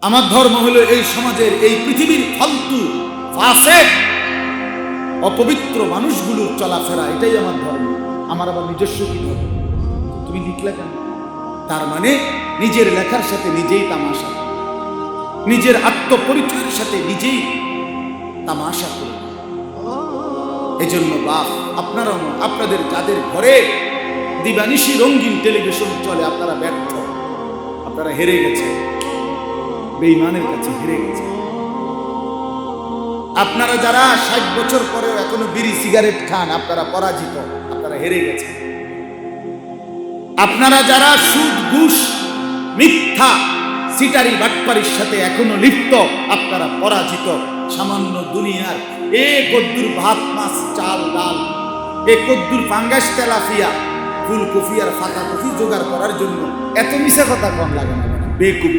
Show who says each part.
Speaker 1: আমার ধর্ম হলো এই সমাজের, এই পৃথিবীর ফালতু ফাসেক অপবিত্র মানুষগুলোর চলাফেরা, এটাই আমার ধর্ম। আমার আবার নিজস্ব কি ধর্ম? তুমি লিখলে কেন? তার মানে নিজের লেখার সাথে নিজেই তামাশা, নিজের আত্মপরিচয়ের সাথে নিজেই তামাশা করে। এই জন্য বাপ, আপনারা আপনাদের যাদের ঘরে দিবানিশি রঙিন টেলিভিশন চলে, আপনারা ব্যর্থ, আপনারা হেরে গেছে, বেঈমানের কাছে হেরে গেছে। আপনারা যারা 60 বছর পরেও এখনো বিড়ি সিগারেট খান, আপনারা পরাজিত, আপনারা হেরে গেছেন। আপনারা যারা সুদ ঘুষ মিথ্যা সিটারি বাটপারির সাথে এখনো লিপ্ত, আপনারা পরাজিত। সামান্য দুনিয়ার এ কদ্দুর ভাত মাছ চাল ডাল, এ কদ্দুর পাঙ্গাস তেলাপিয়া ফুলকপি আর ফাঁকা কফি জোগাড় করার জন্য এত মিশা কথা কম লাগে না, বেকুব।